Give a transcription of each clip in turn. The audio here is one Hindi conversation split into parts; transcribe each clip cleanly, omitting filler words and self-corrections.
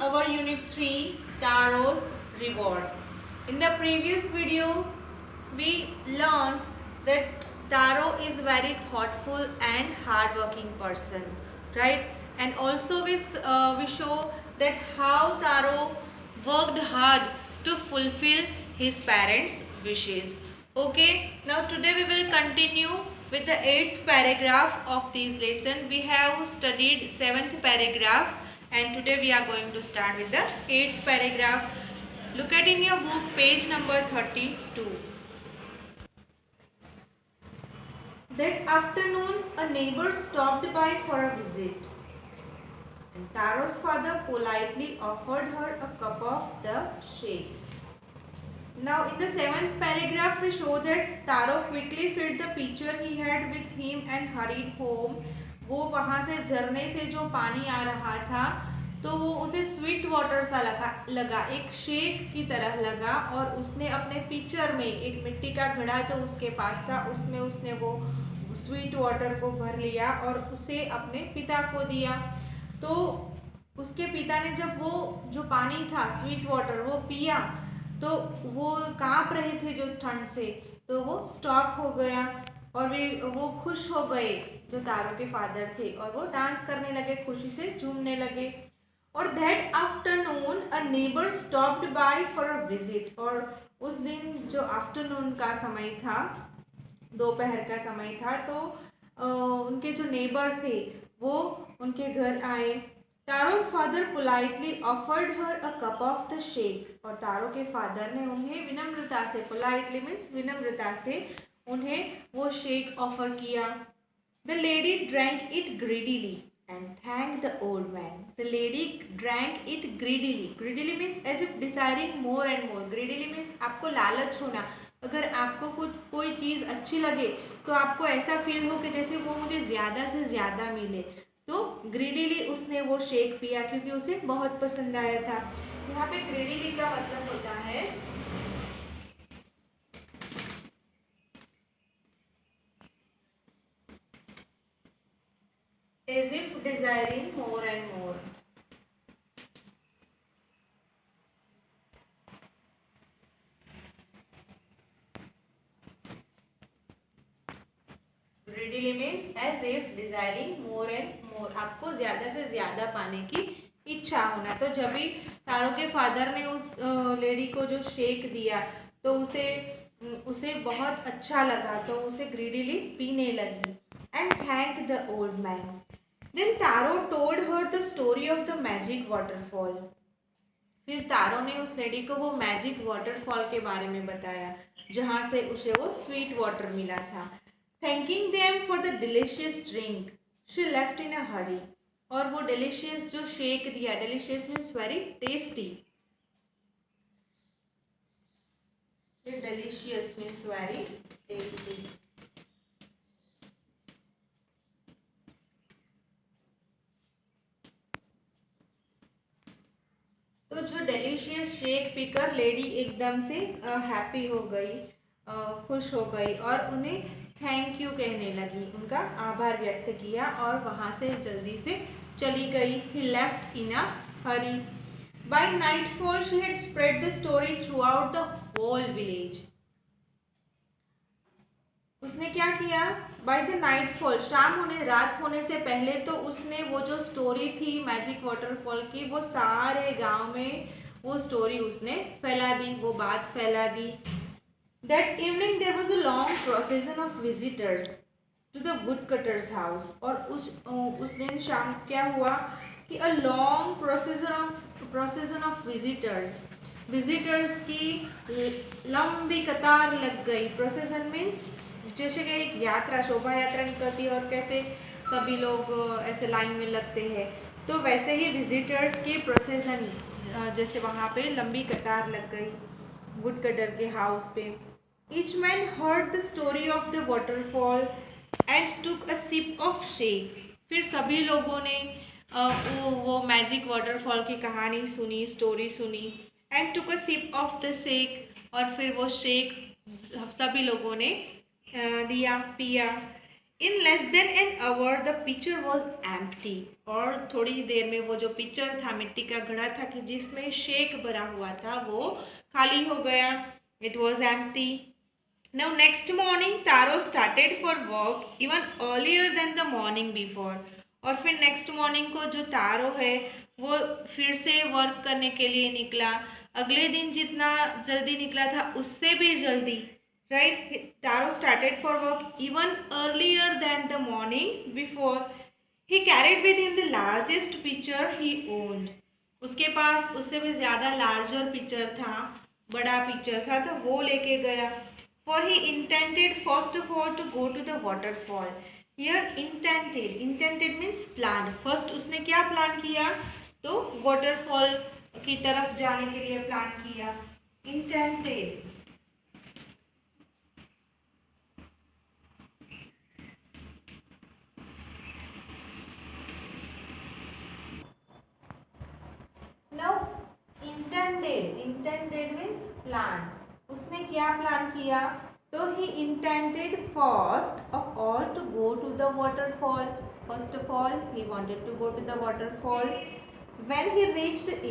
our unit 3, Taro's reward. In the previous video we learned that Taro is very thoughtful and hardworking person, right? And also we show that how Taro worked hard to fulfill his parents' wishes. Okay, now today we will continue with the 8th paragraph of this lesson. We have studied 7th paragraph and today we are going to start with the 8th paragraph. Look at in your book page number 32. That afternoon a neighbor stopped by for a visit and Taro's father politely offered her a cup of the shake. Now in the 7th paragraph we show that Taro quickly filled the pitcher he had with him and hurried home. वो वहाँ से झरने से जो पानी आ रहा था तो वो उसे स्वीट वाटर सा लगा एक शेक की तरह लगा और उसने अपने पिचर में एक मिट्टी का घड़ा जो उसके पास था उसमें उसने वो स्वीट वाटर को भर लिया और उसे अपने पिता को दिया। तो उसके पिता ने जब वो जो पानी था स्वीट वाटर वो पिया तो वो काँप रहे थे जो ठंड से, तो वो स्टॉप हो गया और वो खुश हो गए जो तारो के फादर थे और वो डांस करने लगे, खुशी से झूमने लगे। और that afternoon a neighbour stopped bye for a visit, और उस दिन जो आफ्टरनून का समय था, दोपहर का समय था, तो उनके जो नेबर थे वो उनके घर आए। तारो's father politely offered her a cup of the shake, और तारो के फादर ने उन्हें विनम्रता से, politely means विनम्रता से उन्हें वो शेक ऑफर किया। The lady drank it greedily and thanked the old man. The lady drank it greedily. Greedily means as if desiring more and more. Greedily means आपको लालच होना। अगर आपको कोई चीज़ अच्छी लगे तो आपको ऐसा फील हो कि जैसे वो मुझे ज़्यादा से ज़्यादा मिले, तो ग्रीडीली उसने वो शेक पिया क्योंकि उसे बहुत पसंद आया था। यहाँ पे ग्रीडीली का मतलब होता है as if desiring more and more. Greedily means as if desiring more and more. आपको ज़्यादा से ज़्यादा पाने की इच्छा होना। तो जब भी तारो के फादर ने उस लेडी को जो शेक दिया तो उसे बहुत अच्छा लगा, तो उसे ग्रीडीली पीने लगी। And thank the old man. Then Taro told her the story of the magic waterfall. फिर तारो ने उस लेडी को वो मैजिक वाटरफॉल के बारे में बताया जहाँ से उसे वो स्वीट वाटर मिला था। Thanking them for the delicious drink, she left in a hurry. और वो delicious जो शेक दिया, delicious means very tasty. Delicious means very tasty. तो जो delicious शेक पीकर लेडी एकदम से हैप्पी हो गई, खुश हो गई और उन्हें थैंक यू कहने लगी, उनका आभार व्यक्त किया और वहाँ से जल्दी से चली गई। He left in a hurry. By nightfall she had spread the story throughout the whole village. उसने क्या किया? बाय द नाइटफॉल, शाम होने, रात होने से पहले तो उसने वो जो स्टोरी थी मैजिक वाटरफॉल की वो सारे गांव में वो स्टोरी उसने फैला दी, वो बात फैला दी। That evening there was a long procession of visitors to the woodcutter's house. और उस दिन शाम क्या हुआ कि a long procession of visitors की लंबी कतार लग गई। Procession means जैसे कि एक यात्रा, शोभा यात्रा निकलती है और कैसे सभी लोग ऐसे लाइन में लगते हैं, तो वैसे ही विजिटर्स की प्रोसेसन जैसे वहाँ पे लंबी कतार लग गई वुडकटर के हाउस पे। Each man heard the story of the waterfall and took a sip of shake. फिर सभी लोगों ने वो मैजिक वाटरफॉल की कहानी सुनी, स्टोरी सुनी। and took a sip of the shake, और फिर वो शेक सभी लोगों ने लिया, पिया। In less than an hour the picture was empty, और थोड़ी देर में वो जो पिक्चर था, मिट्टी का घड़ा था कि जिसमें शेक भरा हुआ था, वो खाली हो गया. It was empty. Now next morning Taro started for work even earlier then the morning before. और फिर नेक्स्ट मॉर्निंग को जो तारो है वो फिर से वर्क करने के लिए निकला. अगले दिन जितना जल्दी निकला था उससे भी जल्दी. Right? Taro started for work even earlier than the morning before. He carried with him the largest pitcher he owned. उसके पास उससे भी ज़्यादा लार्जर पिक्चर था, बड़ा पिक्चर था, तो वो लेके गया. For he intended first of all to go to the waterfall. Here intended means planned. First उसने क्या प्लान किया? तो waterfall की तरफ जाने के लिए प्लान किया. Intended. Now intended means plan. उसने क्या प्लान किया? तो he intended first of all to go to the waterfall. First of all, he wanted to go to the waterfall. When he reached it,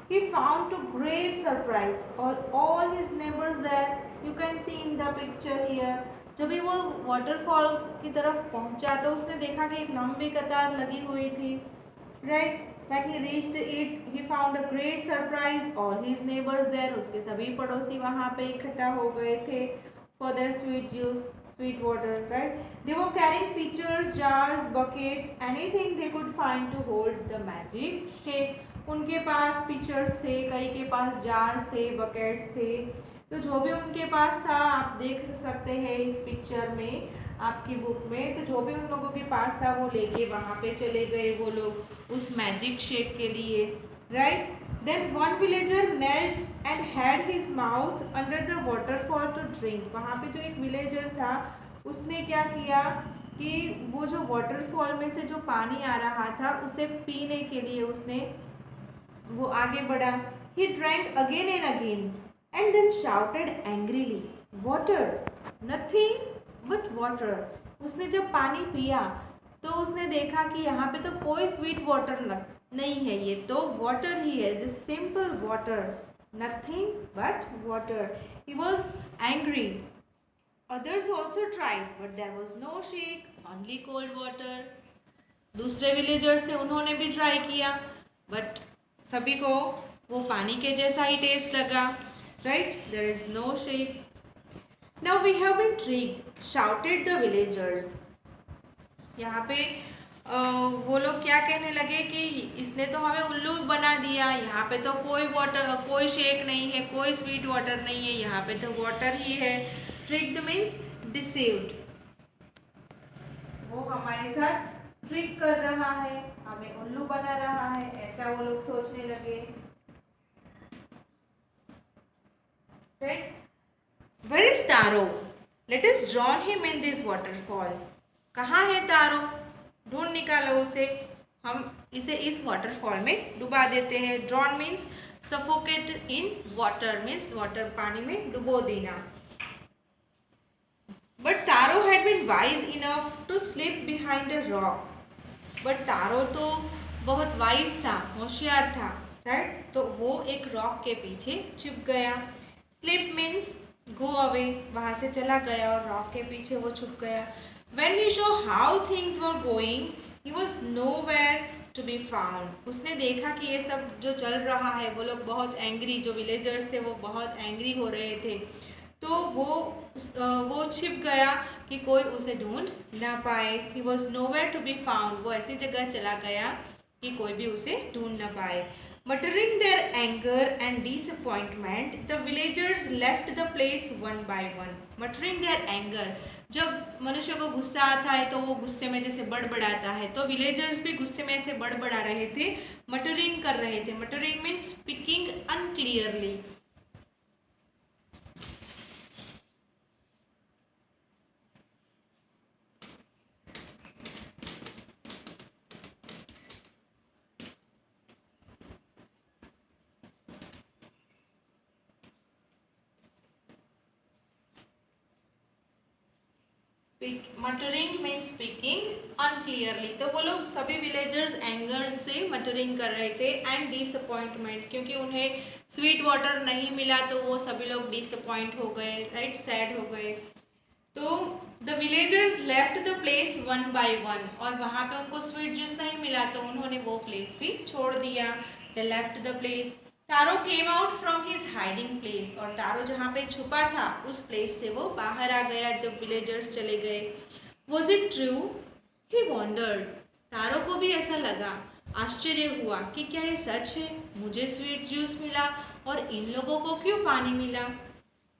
he found to great surprise all his neighbors there. You can see in the picture here. जब भी वो waterfall की तरफ पहुंचा तो उसने देखा कि एक लंबी कतार लगी हुई थी. Right? When he reached it, he found a great surprise. All his neighbors there, उसके सभी पड़ोसी वहाँ पे इकट्ठा हो गए थे for their sweet juice, sweet water. Right? They were carrying pitchers, jars, buckets, anything they could find to hold the magic shake. उनके पास pitchers थे, कई के पास jars थे, buckets थे. तो जो भी उनके पास था, आप देख सकते हैं इस पिक्चर में, आपकी बुक में, तो जो भी उन लोगों के पास था वो लेके वहाँ पे चले गए वो लोग उस मैजिक शेक के लिए. Right. Then one villager knelt and had his mouth under the waterfall to drink. वहाँ पे जो एक विलेजर था उसने क्या किया कि वो जो वाटरफॉल में से जो पानी आ रहा था उसे पीने के लिए उसने वो आगे बढ़ा. He drank again and again and then shouted angrily, "Water! Nothing but water." उसने जब पानी पिया तो उसने देखा कि यहाँ पे तो कोई स्वीट वाटर नहीं है, ये तो वाटर ही है, just simple water, nothing but water. He was angry. Others also tried, but there was no shake, only cold water. दूसरे विलेजर्स थे, उन्होंने भी ट्राई किया, बट सभी को वो पानी के जैसा ही टेस्ट लगा. Right. There is no shake. Now we have been tricked, shouted the villagers. यहाँ पे वो लोग क्या कहने लगे कि इसने तो हमें उल्लू बना दिया, यहाँ पे तो कोई वाटर, कोई शेक नहीं है, कोई स्वीट वाटर नहीं है, यहाँ पे तो वाटर ही है. Tricked means deceived. वो हमारे साथ ट्रिक कर रहा है, हमें उल्लू बना रहा है, ऐसा वो लोग सोचने लगे. Where is Taro? Let us drown him in this waterfall. कहाँ है तारो? ढूंढ निकालो उसे, हम इसे इस वाटरफॉल में डुबा देते हैं. Drawn means suffocate in water, means water पानी में डुबो देना. But Taro had been wise enough to slip behind a rock. But Taro तो बहुत वाइज था, होशियार था. राइट. तो वो एक रॉक के पीछे छुप गया. स्लिप मीन्स गो अवे, वहाँ से चला गया और रॉक के पीछे वो छुप गया. When he show how things were going he was nowhere to be found. उसने देखा कि ये सब जो चल रहा है, वो लोग बहुत एंग्री, जो विलेजर्स थे वो बहुत एंग्री हो रहे थे, तो वो छिप गया कि कोई उसे ढूंढ ना पाए. He was nowhere to be found. वो ऐसी जगह चला गया कि कोई भी उसे ढूंढ ना पाए. Muttering their anger and disappointment, the villagers left the place one by one. Muttering their anger, जब मनुष्य को गुस्सा आता है तो वो गुस्से में जैसे बड़बड़ाता है, तो विलेजर्स भी गुस्से में ऐसे बड़बड़ा रहे थे, मटरिंग कर रहे थे. Muttering means speaking unclearly. Muttering means speaking unclearly. तो वो लोग सभी विलेजर्स एंगर से मटरिंग कर रहे थे एंड डिसअपॉइंटमेंट, क्योंकि उन्हें स्वीट वाटर नहीं मिला तो वो सभी लोग डिसअपॉइंट हो गए, राइट, सैड हो गए। तो the villagers left the place one by one, और वहाँ पे उनको स्वीट जूस नहीं मिला तो उन्होंने वो प्लेस भी छोड़ दिया। They left the place. Taro came out from his hiding place, और तारो जहाँ पे छुपा था उस प्लेस से वो बाहर आ गया जब विलेजर्स चले गए। Was it true? He wondered. Taro को भी ऐसा लगा, आश्चर्य हुआ कि क्या ये सच है, मुझे स्वीट जूस मिला और इन लोगों को क्यों पानी मिला।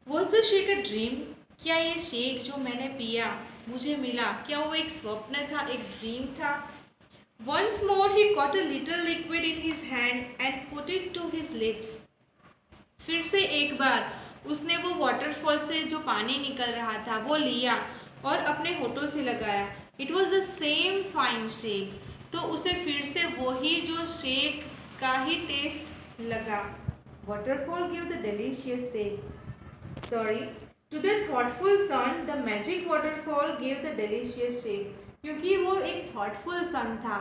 Was the shake a dream? क्या ये शेक जो मैंने पिया मुझे मिला, क्या वो एक स्वप्न था, एक ड्रीम था। Once more he caught a little liquid in his hand and put it to his lips. फिर से एक बार उसने वो वाटरफॉल से जो पानी निकल रहा था वो लिया और अपने होठों से लगाया। It was the same fine shake. तो उसे फिर से वही जो शेक का ही टेस्ट लगा। Waterfall gave the delicious shake. Sorry, to the thoughtful son, the magic waterfall gave the delicious shake. क्योंकि वो एक थॉटफुल सन था,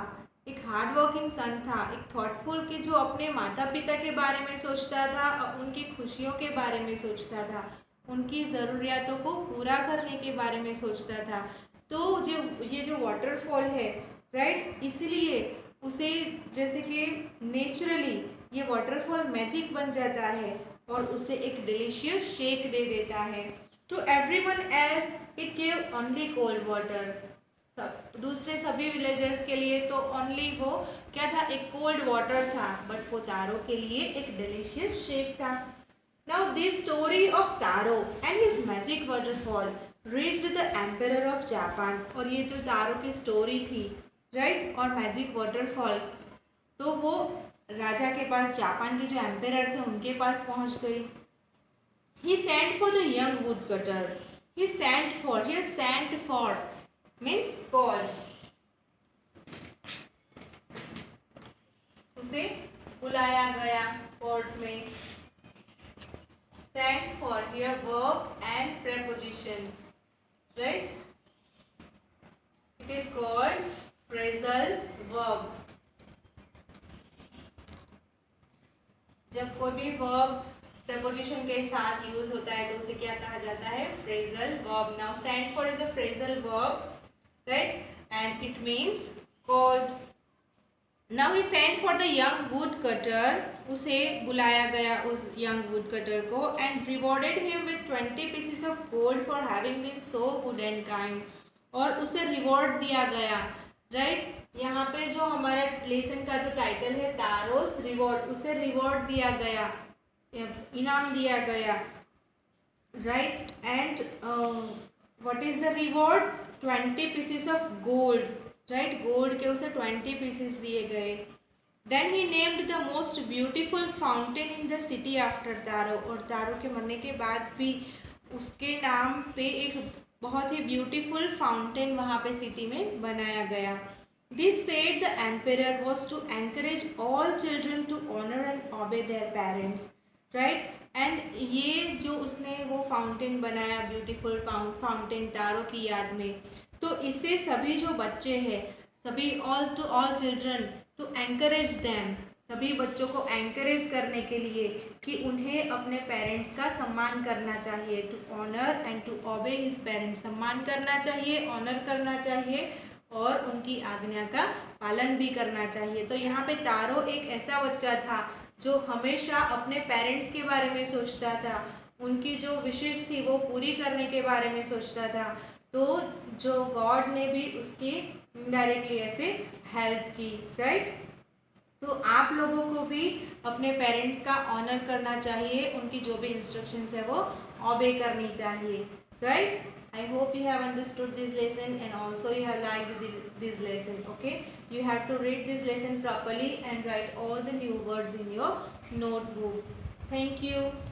एक हार्ड वर्किंग सन था, एक थॉटफुल के जो अपने माता पिता के बारे में सोचता था, उनकी खुशियों के बारे में सोचता था, उनकी ज़रूरियातों को पूरा करने के बारे में सोचता था। तो जो ये जो वाटरफॉल है, राइट, इसलिए उसे जैसे कि नेचुरली ये वाटरफॉल मैजिक बन जाता है और उसे एक डिलीशियस शेक दे देता है। To everyone else it give only cold water. दूसरे सभी विलेजर्स के लिए तो ओनली वो क्या था, एक कोल्ड वाटर था, बट वो तारो के लिए एक डिलीशियस शेक था। Now this story of taro and his magic waterfall reached the emperor of Japan. और ये जो तारो की स्टोरी थी, राइट, और मैजिक वाटरफॉल, तो वो राजा के पास, जापान के जो एम्परर थे उनके पास पहुंच गई। He sent for the young woodcutter. He sent for means called. उसे बुलाया गया कोर्ट में। Sent for here verb and preposition, right? It is called phrasal verb. जब कोई भी verb preposition के साथ यूज होता है तो उसे क्या कहा जाता है, phrasal verb. Now sent for is a phrasal verb, right, and it means called. Now he sent for the young woodcutter. उसे बुलाया गया उस young woodcutter को and rewarded him with 20 pieces of gold for having been so good and kind. और उसे reward दिया गया, right? यहाँ पे जो हमारे लेसन का जो टाइटल है तारोस रिवॉर्ड, उसे रिवॉर्ड दिया गया, इनाम दिया गया, right. And what is the reward? 20 pieces of gold, right, gold के उसे 20 पीसेस दिए गए। Then he named the most beautiful fountain in the city after Taro. और तारो के मरने के बाद भी उसके नाम पे एक बहुत ही ब्यूटीफुल फाउंटेन वहाँ पे सिटी में बनाया गया। This said the emperor was to encourage all children to honor and obey their parents, right? And ये जो उसने वो फाउंटेन बनाया, ब्यूटीफुल फाउंटेन तारों की याद में, तो इससे सभी जो बच्चे हैं, सभी all children to encourage them, सभी बच्चों को एंकरेज करने के लिए कि उन्हें अपने पेरेंट्स का सम्मान करना चाहिए। To honour and to obey his parents, सम्मान करना चाहिए, ऑनर करना चाहिए और उनकी आज्ञा का पालन भी करना चाहिए। तो यहाँ पे तारो एक ऐसा बच्चा था जो हमेशा अपने पेरेंट्स के बारे में सोचता था, उनकी जो विशेष थी वो पूरी करने के बारे में सोचता था। तो जो गॉड ने भी उसकी इनडायरेक्टली ऐसे हेल्प की, राइट। तो आप लोगों को भी अपने पेरेंट्स का ऑनर करना चाहिए, उनकी जो भी इंस्ट्रक्शंस है वो ओबे करनी चाहिए, right. I hope you have understood this lesson and also you have liked this lesson. Okay, you have to read this lesson properly and write all the new words in your notebook. Thank you.